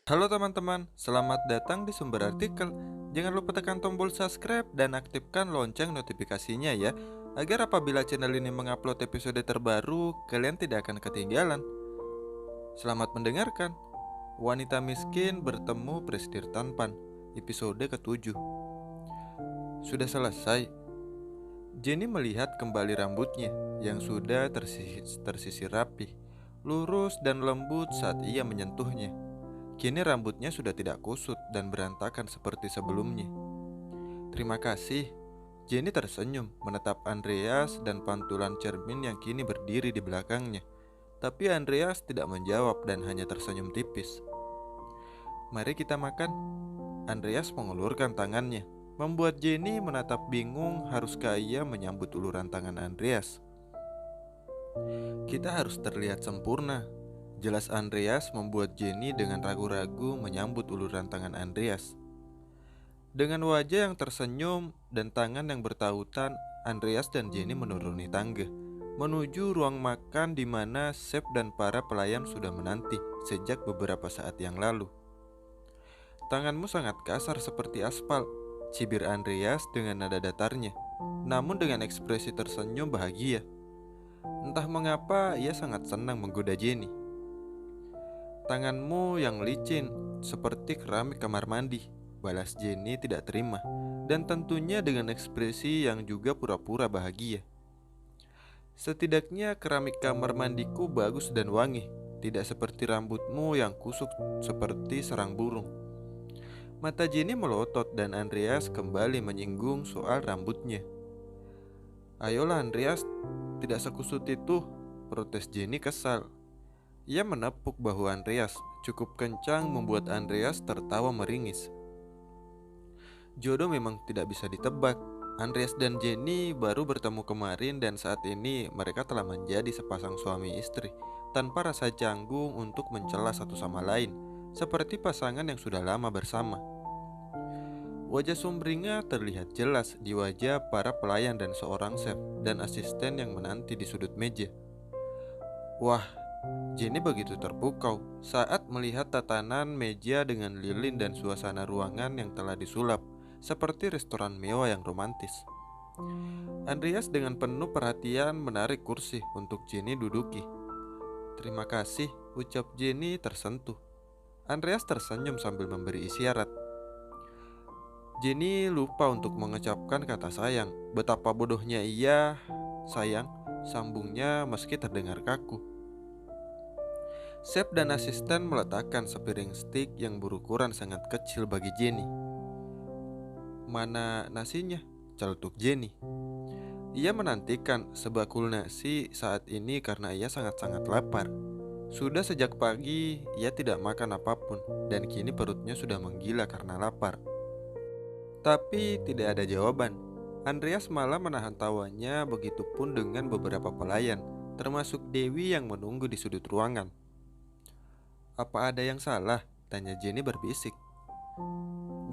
Halo teman-teman, selamat datang di Sumber Artikel. Jangan lupa tekan tombol subscribe dan aktifkan lonceng notifikasinya ya, agar apabila channel ini mengupload episode terbaru, kalian tidak akan ketinggalan. Selamat mendengarkan. Wanita miskin bertemu Prestir Tampan, episode ke-7. Sudah selesai. Jenny melihat kembali rambutnya yang sudah tersisir rapi, lurus dan lembut saat ia menyentuhnya. Kini rambutnya sudah tidak kusut dan berantakan seperti sebelumnya. Terima kasih. Jenny tersenyum menatap Andreas dan pantulan cermin yang kini berdiri di belakangnya. Tapi Andreas tidak menjawab dan hanya tersenyum tipis. Mari kita makan. Andreas mengulurkan tangannya, membuat Jenny menatap bingung haruskah ia menyambut uluran tangan Andreas. Kita harus terlihat sempurna, jelas Andreas membuat Jenny dengan ragu-ragu menyambut uluran tangan Andreas. Dengan wajah yang tersenyum dan tangan yang bertautan, Andreas dan Jenny menuruni tangga, menuju ruang makan di mana chef dan para pelayan sudah menanti sejak beberapa saat yang lalu. Tanganmu sangat kasar seperti aspal, cibir Andreas dengan nada datarnya, namun dengan ekspresi tersenyum bahagia. Entah mengapa ia sangat senang menggoda Jenny. Tanganmu yang licin seperti keramik kamar mandi, balas Jenny tidak terima, dan tentunya dengan ekspresi yang juga pura-pura bahagia. Setidaknya keramik kamar mandiku bagus dan wangi, tidak seperti rambutmu yang kusut seperti sarang burung. Mata Jenny melotot dan Andreas kembali menyinggung soal rambutnya. Ayolah Andreas, tidak sekusut itu, protes Jenny kesal. Ia menepuk bahu Andreas cukup kencang membuat Andreas tertawa meringis. Jodoh memang tidak bisa ditebak. Andreas dan Jenny baru bertemu kemarin dan saat ini mereka telah menjadi sepasang suami istri tanpa rasa canggung untuk mencela satu sama lain, seperti pasangan yang sudah lama bersama. Wajah sumringah terlihat jelas di wajah para pelayan dan seorang chef dan asisten yang menanti di sudut meja. Wah, Jenny begitu terpukau saat melihat tatanan meja dengan lilin dan suasana ruangan yang telah disulap seperti restoran mewah yang romantis. Andreas dengan penuh perhatian menarik kursi untuk Jenny duduki. Terima kasih, ucap Jenny tersentuh. Andreas tersenyum sambil memberi isyarat. Jenny lupa untuk mengucapkan kata sayang. Betapa bodohnya ia, sayang, sambungnya meski terdengar kaku. Chef dan asisten meletakkan sepiring steak yang berukuran sangat kecil bagi Jenny. Mana nasinya? Celetuk Jenny. Ia menantikan sebakul nasi saat ini karena ia sangat-sangat lapar. Sudah sejak pagi ia tidak makan apapun dan kini perutnya sudah menggila karena lapar. Tapi tidak ada jawaban. Andreas malah menahan tawanya, begitupun dengan beberapa pelayan, termasuk Dewi yang menunggu di sudut ruangan. Apa ada yang salah? Tanya Jenny berbisik.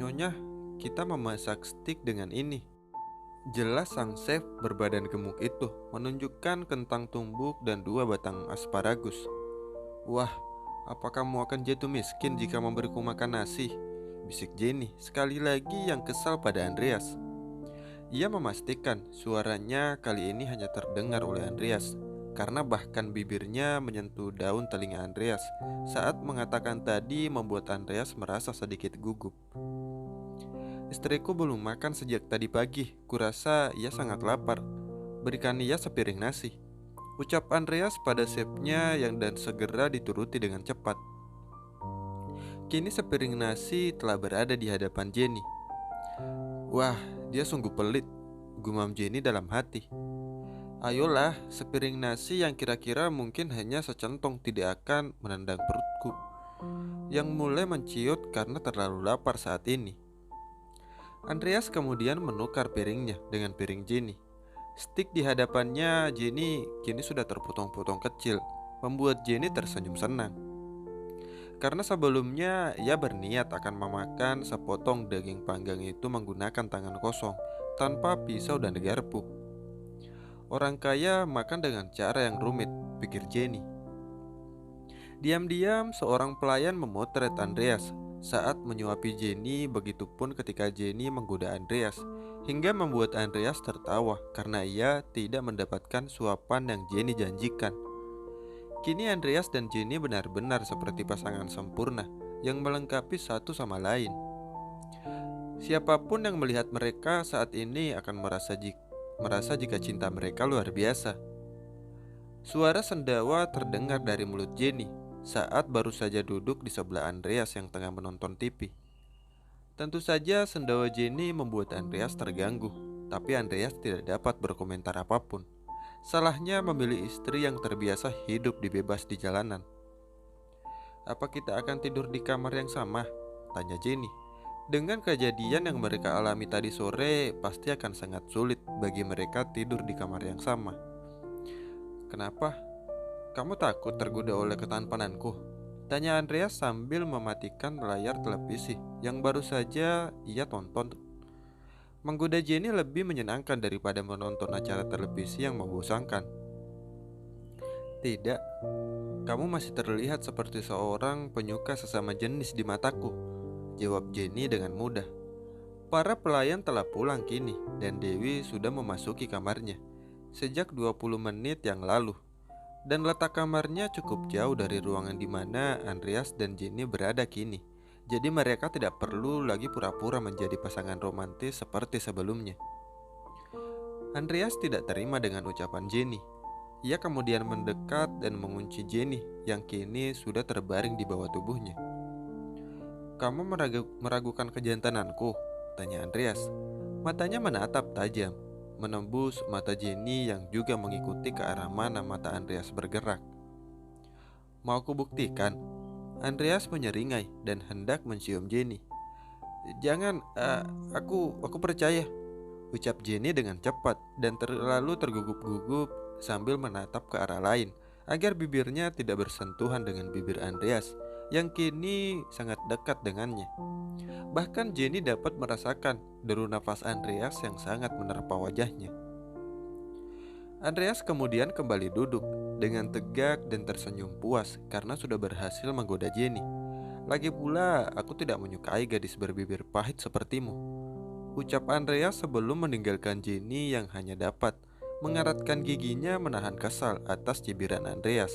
Nyonya, kita memasak steak dengan ini. Jelas sang chef berbadan gemuk itu menunjukkan kentang tumbuk dan 2 batang asparagus. Wah, apa kamu akan jatuh miskin jika memberiku makan nasi? Bisik Jenny sekali lagi yang kesal pada Andreas. Ia memastikan suaranya kali ini hanya terdengar oleh Andreas, karena bahkan bibirnya menyentuh daun telinga Andreas saat mengatakan tadi membuat Andreas merasa sedikit gugup. Istriku belum makan sejak tadi pagi, kurasa ia sangat lapar. Berikan ia sepiring nasi, ucap Andreas pada chefnya yang dan segera dituruti dengan cepat. Kini sepiring nasi telah berada di hadapan Jenny. Wah, dia sungguh pelit, gumam Jenny dalam hati. Ayolah, sepiring nasi yang kira-kira mungkin hanya secentong tidak akan menendang perutku yang mulai menciut karena terlalu lapar saat ini. Andreas kemudian menukar piringnya dengan piring Jenny. Stik di hadapannya Jenny kini sudah terpotong-potong kecil, membuat Jenny tersenyum senang. Karena sebelumnya ia berniat akan memakan sepotong daging panggang itu menggunakan tangan kosong, tanpa pisau dan garpu. Orang kaya makan dengan cara yang rumit, pikir Jenny. Diam-diam seorang pelayan memotret Andreas saat menyuapi Jenny, begitupun ketika Jenny menggoda Andreas, hingga membuat Andreas tertawa karena ia tidak mendapatkan suapan yang Jenny janjikan. Kini Andreas dan Jenny benar-benar seperti pasangan sempurna yang melengkapi satu sama lain. Siapapun yang melihat mereka saat ini akan merasa jika cinta mereka luar biasa. Suara sendawa terdengar dari mulut Jenny saat baru saja duduk di sebelah Andreas yang tengah menonton TV. Tentu saja sendawa Jenny membuat Andreas terganggu, tapi Andreas tidak dapat berkomentar apapun. Salahnya memilih istri yang terbiasa hidup bebas di jalanan. "Apa kita akan tidur di kamar yang sama?" tanya Jenny. Dengan kejadian yang mereka alami tadi sore, pasti akan sangat sulit bagi mereka tidur di kamar yang sama. "Kenapa? Kamu takut tergoda oleh ketampananku?" tanya Andreas sambil mematikan layar televisi yang baru saja ia tonton. Menggoda Jenny lebih menyenangkan daripada menonton acara televisi yang membosankan. "Tidak, kamu masih terlihat seperti seorang penyuka sesama jenis di mataku," jawab Jenny dengan mudah. Para pelayan telah pulang kini dan Dewi sudah memasuki kamarnya sejak 20 menit yang lalu. Dan letak kamarnya cukup jauh dari ruangan di mana Andreas dan Jenny berada kini. Jadi mereka tidak perlu lagi pura-pura menjadi pasangan romantis seperti sebelumnya. Andreas tidak terima dengan ucapan Jenny. Ia kemudian mendekat dan mengunci Jenny yang kini sudah terbaring di bawah tubuhnya. "Kamu meragukan kejantananku?" tanya Andreas. Matanya menatap tajam, menembus mata Jenny yang juga mengikuti ke arah mana mata Andreas bergerak. "Mau kubuktikan?" Andreas menyeringai dan hendak mencium Jenny. "Jangan, aku percaya," ucap Jenny dengan cepat dan terlalu tergugup-gugup sambil menatap ke arah lain agar bibirnya tidak bersentuhan dengan bibir Andreas yang kini sangat dekat dengannya. Bahkan Jenny dapat merasakan deru nafas Andreas yang sangat menerpa wajahnya. Andreas kemudian kembali duduk dengan tegak dan tersenyum puas karena sudah berhasil menggoda Jenny. "Lagi pula, aku tidak menyukai gadis berbibir pahit sepertimu," ucap Andreas sebelum meninggalkan Jenny yang hanya dapat mengeratkan giginya menahan kesal atas cibiran Andreas.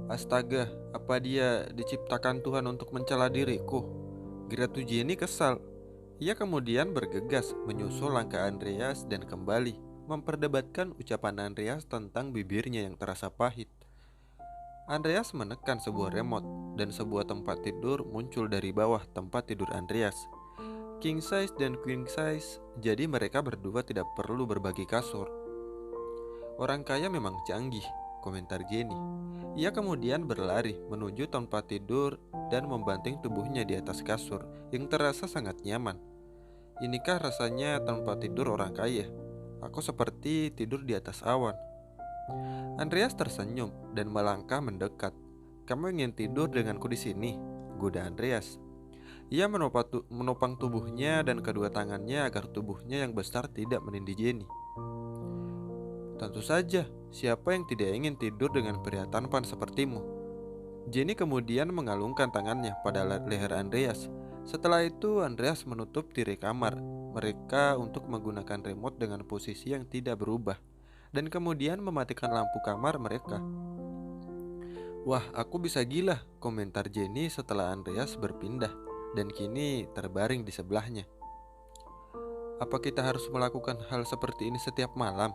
"Astaga, apa dia diciptakan Tuhan untuk mencela diriku?" Geratu Jenny kesal. Ia kemudian bergegas menyusul langkah Andreas dan kembali memperdebatkan ucapan Andreas tentang bibirnya yang terasa pahit. Andreas menekan sebuah remote dan sebuah tempat tidur muncul dari bawah tempat tidur Andreas. King size dan queen size, jadi mereka berdua tidak perlu berbagi kasur. "Orang kaya memang canggih," komentar Jenny. Ia kemudian berlari menuju tempat tidur dan membanting tubuhnya di atas kasur yang terasa sangat nyaman. "Inikah rasanya tempat tidur orang kaya? Aku seperti tidur di atas awan." Andreas tersenyum dan melangkah mendekat. "Kamu ingin tidur denganku di sini?" goda Andreas. Ia menopang tubuhnya dan kedua tangannya agar tubuhnya yang besar tidak menindih Jenny. "Tentu saja, siapa yang tidak ingin tidur dengan pria tampan sepertimu?" Jenny kemudian mengalungkan tangannya pada leher Andreas. Setelah itu Andreas menutup tirai kamar mereka untuk menggunakan remote dengan posisi yang tidak berubah dan kemudian mematikan lampu kamar mereka. "Wah, aku bisa gila," komentar Jenny setelah Andreas berpindah dan kini terbaring di sebelahnya. "Apa kita harus melakukan hal seperti ini setiap malam?"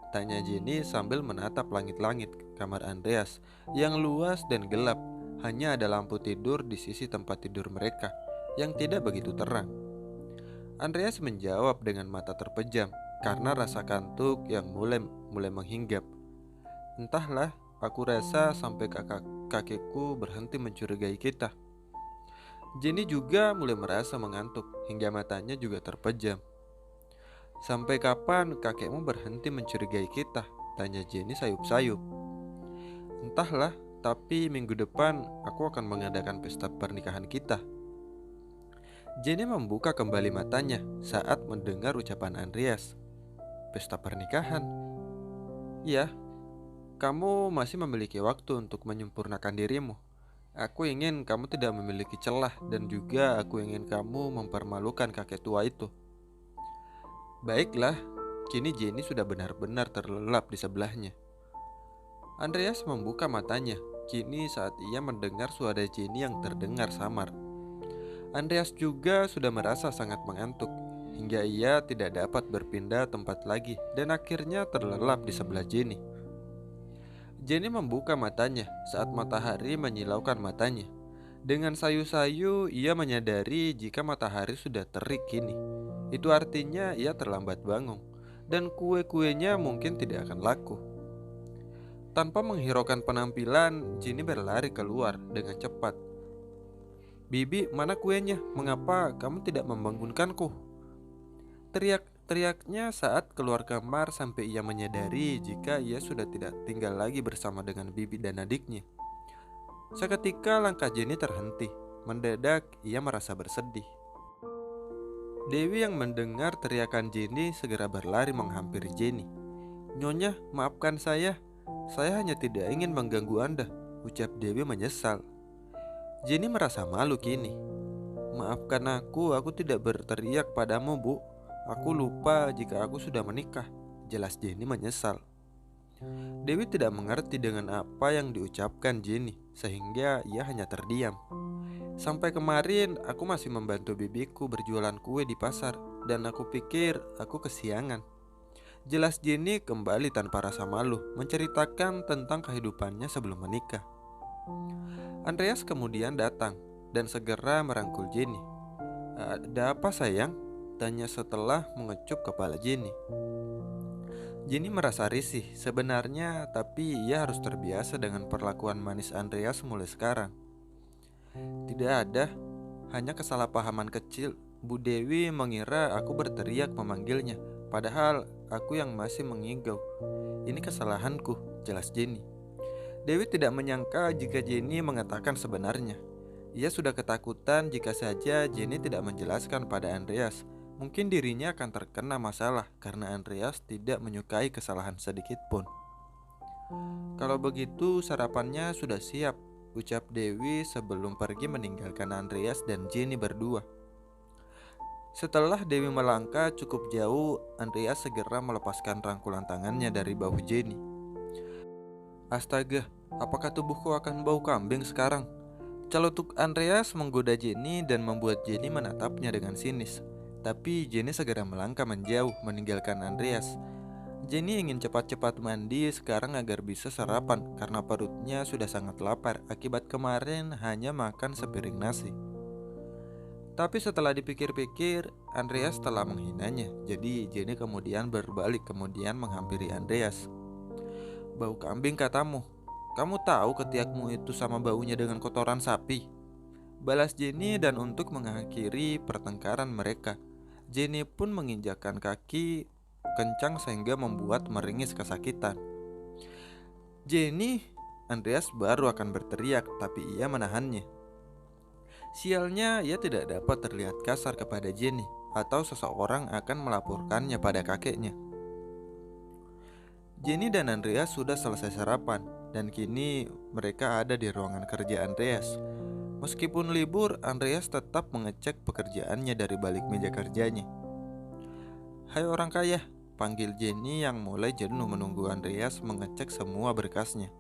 tanya Jenny sambil menatap langit-langit kamar Andreas yang luas dan gelap. Hanya ada lampu tidur di sisi tempat tidur mereka yang tidak begitu terang. Andreas menjawab dengan mata terpejam karena rasa kantuk yang mulai menghinggap. "Entahlah, aku rasa sampai kakekku berhenti mencurigai kita." Jenny juga mulai merasa mengantuk hingga matanya juga terpejam. "Sampai kapan kakekmu berhenti mencurigai kita?" tanya Jenny sayup-sayup. "Entahlah, tapi minggu depan aku akan mengadakan pesta pernikahan kita." Jenny membuka kembali matanya saat mendengar ucapan Andreas. "Pesta pernikahan?" "Ya, Kamu masih memiliki waktu untuk menyempurnakan dirimu. Aku ingin kamu tidak memiliki celah dan juga aku ingin kamu mempermalukan kakek tua itu. Baiklah, kini Jenny sudah benar-benar terlelap di sebelahnya. Andreas membuka matanya, kini saat ia mendengar suara Jenny yang terdengar samar. Andreas juga sudah merasa sangat mengantuk, hingga ia tidak dapat berpindah tempat lagi dan akhirnya terlelap di sebelah Jenny. Jenny membuka matanya saat matahari menyilaukan matanya. Dengan sayu-sayu, ia menyadari jika matahari sudah terik kini. Itu artinya ia terlambat bangun, dan kue-kuenya mungkin tidak akan laku. Tanpa menghiraukan penampilan, Jenny berlari keluar dengan cepat. "Bibi, mana kuenya? Mengapa kamu tidak membangunkanku?" Teriak-teriaknya saat keluar kamar sampai ia menyadari jika ia sudah tidak tinggal lagi bersama dengan Bibi dan adiknya. Seketika langkah Jenny terhenti. Mendadak ia merasa bersedih. Dewi yang mendengar teriakan Jenny segera berlari menghampiri Jenny. "Nyonya, maafkan saya. Saya hanya tidak ingin mengganggu Anda," ucap Dewi menyesal. Jenny merasa malu kini. "Maafkan aku tidak berteriak padamu, Bu. Aku lupa jika aku sudah menikah," jelas Jenny menyesal. Dewi tidak mengerti dengan apa yang diucapkan Jenny, sehingga ia hanya terdiam. "Sampai kemarin aku masih membantu bibiku berjualan kue di pasar, dan aku pikir aku kesiangan," jelas Jenny kembali tanpa rasa malu, menceritakan tentang kehidupannya sebelum menikah. Andreas kemudian datang dan segera merangkul Jenny. "Ada apa sayang?" tanya setelah mengecup kepala Jenny. Jenny merasa risih sebenarnya, tapi ia harus terbiasa dengan perlakuan manis Andreas mulai sekarang. "Tidak ada, hanya kesalahpahaman kecil. Bu Dewi mengira aku berteriak memanggilnya, padahal aku yang masih mengigau. Ini kesalahanku," jelas Jenny. Dewi tidak menyangka jika Jenny mengatakan sebenarnya. Ia sudah ketakutan jika saja Jenny tidak menjelaskan pada Andreas. Mungkin dirinya akan terkena masalah karena Andreas tidak menyukai kesalahan sedikit pun. "Kalau begitu sarapannya sudah siap," ucap Dewi sebelum pergi meninggalkan Andreas dan Jenny berdua. Setelah Dewi melangkah cukup jauh, Andreas segera melepaskan rangkulan tangannya dari bahu Jenny. "Astaga, apakah tubuhku akan bau kambing sekarang?" Celetuk Andreas menggoda Jenny dan membuat Jenny menatapnya dengan sinis. Tapi Jenny segera melangkah menjauh meninggalkan Andreas. Jenny ingin cepat-cepat mandi sekarang agar bisa sarapan karena perutnya sudah sangat lapar akibat kemarin hanya makan sepiring nasi. Tapi setelah dipikir-pikir, Andreas telah menghinanya. Jadi Jenny kemudian berbalik kemudian menghampiri Andreas. "Bau kambing katamu? Kamu tahu ketiakmu itu sama baunya dengan kotoran sapi," balas Jenny, dan untuk mengakhiri pertengkaran mereka, Jenny pun menginjakkan kaki kencang sehingga membuat meringis kesakitan. "Jenny!" Andreas baru akan berteriak, tapi ia menahannya. Sialnya, ia tidak dapat terlihat kasar kepada Jenny, atau seseorang akan melaporkannya pada kakeknya. Jenny dan Andreas sudah selesai sarapan, dan kini mereka ada di ruangan kerja Andreas. Meskipun libur, Andreas tetap mengecek pekerjaannya dari balik meja kerjanya. "Hai orang kaya," panggil Jenny yang mulai jenuh menunggu Andreas mengecek semua berkasnya.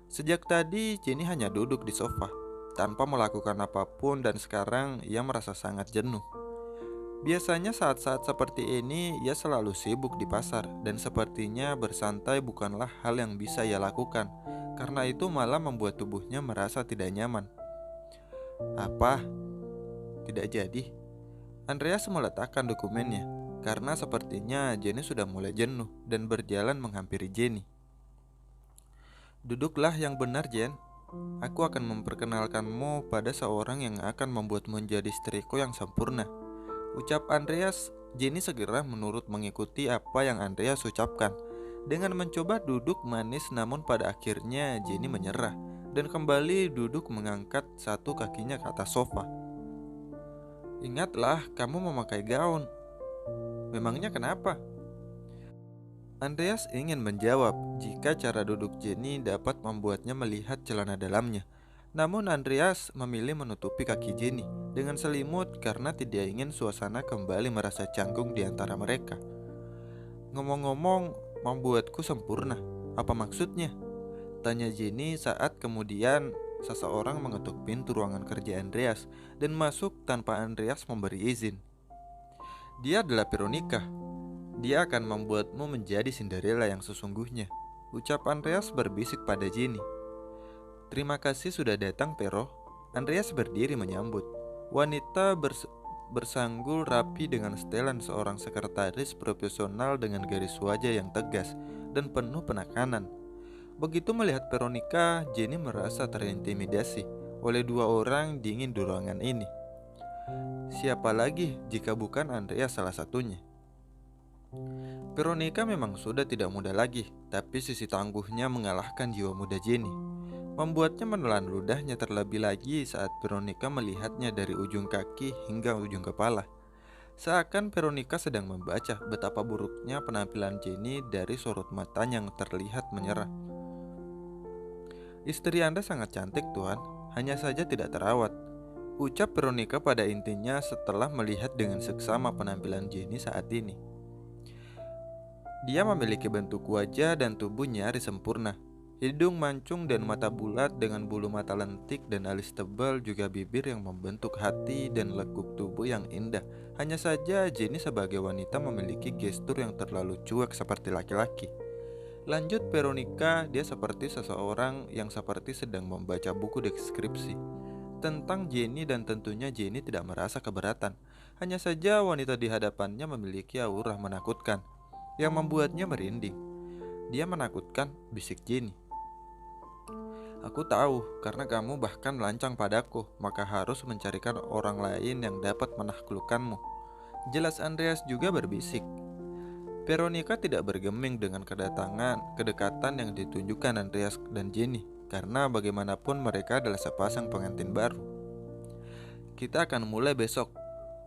Sejak tadi Jenny hanya duduk di sofa tanpa melakukan apapun dan sekarang ia merasa sangat jenuh. Biasanya saat-saat seperti ini ia selalu sibuk di pasar dan sepertinya bersantai bukanlah hal yang bisa ia lakukan. Karena itu malah membuat tubuhnya merasa tidak nyaman. "Apa? Tidak jadi?" Andreas meletakkan dokumennya karena sepertinya Jenny sudah mulai jenuh dan berjalan menghampiri Jenny. "Duduklah yang benar, Jen. Aku akan memperkenalkanmu pada seorang yang akan membuatmu menjadi istriku yang sempurna," ucap Andreas. Jenny segera menurut mengikuti apa yang Andreas ucapkan. Dengan mencoba duduk manis, namun pada akhirnya Jenny menyerah dan kembali duduk mengangkat satu kakinya ke atas sofa. "Ingatlah, kamu memakai gaun." "Memangnya kenapa?" Andreas ingin menjawab jika cara duduk Jenny dapat membuatnya melihat celana dalamnya. Namun Andreas memilih menutupi kaki Jenny dengan selimut karena tidak ingin suasana kembali merasa canggung di antara mereka. Ngomong-ngomong, membuatku sempurna. Apa maksudnya? Tanya Jenny saat kemudian seseorang mengetuk pintu ruangan kerja Andreas dan masuk tanpa Andreas memberi izin. Dia adalah Veronica. Dia akan membuatmu menjadi Cinderella yang sesungguhnya. Ucap Andreas berbisik pada Jenny. Terima kasih sudah datang, Pero. Andreas berdiri menyambut. Wanita bersanggul rapi dengan setelan seorang sekretaris profesional dengan garis wajah yang tegas dan penuh penekanan. Begitu melihat Veronica, Jenny merasa terintimidasi oleh dua orang dingin di ruangan ini. Siapa lagi jika bukan Andreas salah satunya? Veronica memang sudah tidak muda lagi, tapi sisi tangguhnya mengalahkan jiwa muda Jenny, membuatnya menelan ludahnya terlebih lagi saat Veronica melihatnya dari ujung kaki hingga ujung kepala. Seakan Veronica sedang membaca betapa buruknya penampilan Jenny dari sorot matanya yang terlihat menyerah. Istri Anda sangat cantik, Tuan, hanya saja tidak terawat, ucap Veronica pada intinya setelah melihat dengan seksama penampilan Jenny saat ini. Dia memiliki bentuk wajah dan tubuh nyaris sempurna. Hidung mancung dan mata bulat dengan bulu mata lentik dan alis tebal, juga bibir yang membentuk hati dan lekuk tubuh yang indah. Hanya saja Jenny sebagai wanita memiliki gestur yang terlalu cuek seperti laki-laki. Lanjut Veronica, dia seperti seseorang yang seperti sedang membaca buku deskripsi tentang Jenny dan tentunya Jenny tidak merasa keberatan. Hanya saja wanita di hadapannya memiliki aura menakutkan yang membuatnya merinding. Dia menakutkan, bisik Jenny. Aku tahu, karena kamu bahkan lancang padaku, maka harus mencarikan orang lain yang dapat menaklukkanmu. Jelas Andreas juga berbisik. Veronica tidak bergeming dengan kedekatan yang ditunjukkan Andreas dan Jenny, karena bagaimanapun mereka adalah sepasang pengantin baru. Kita akan mulai besok.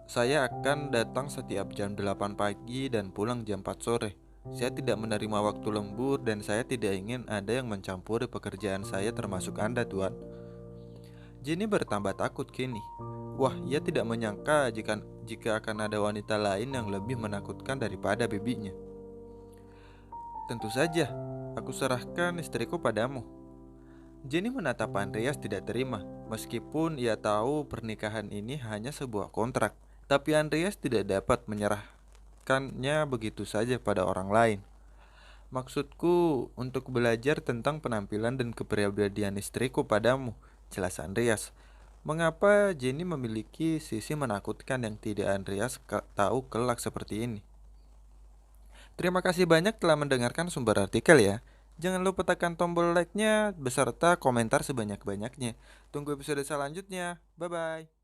Saya akan datang setiap jam 8 pagi dan pulang jam 4 sore. Saya tidak menerima waktu lembur dan saya tidak ingin ada yang mencampuri pekerjaan saya termasuk Anda, Tuan. Jenny bertambah takut kini. Wah, ia tidak menyangka jika akan ada wanita lain yang lebih menakutkan daripada bibinya. Tentu saja, aku serahkan istriku padamu. Jenny menatap Andreas tidak terima, meskipun ia tahu pernikahan ini hanya sebuah kontrak. Tapi Andreas tidak dapat menyerahkannya begitu saja pada orang lain. Maksudku untuk belajar tentang penampilan dan kepribadian istriku padamu, jelas Andreas. Mengapa Jenny memiliki sisi menakutkan yang tidak Andreas tahu kelak seperti ini? Terima kasih banyak telah mendengarkan sumber artikel ya. Jangan lupa tekan tombol like-nya beserta komentar sebanyak-banyaknya. Tunggu episode selanjutnya. Bye-bye.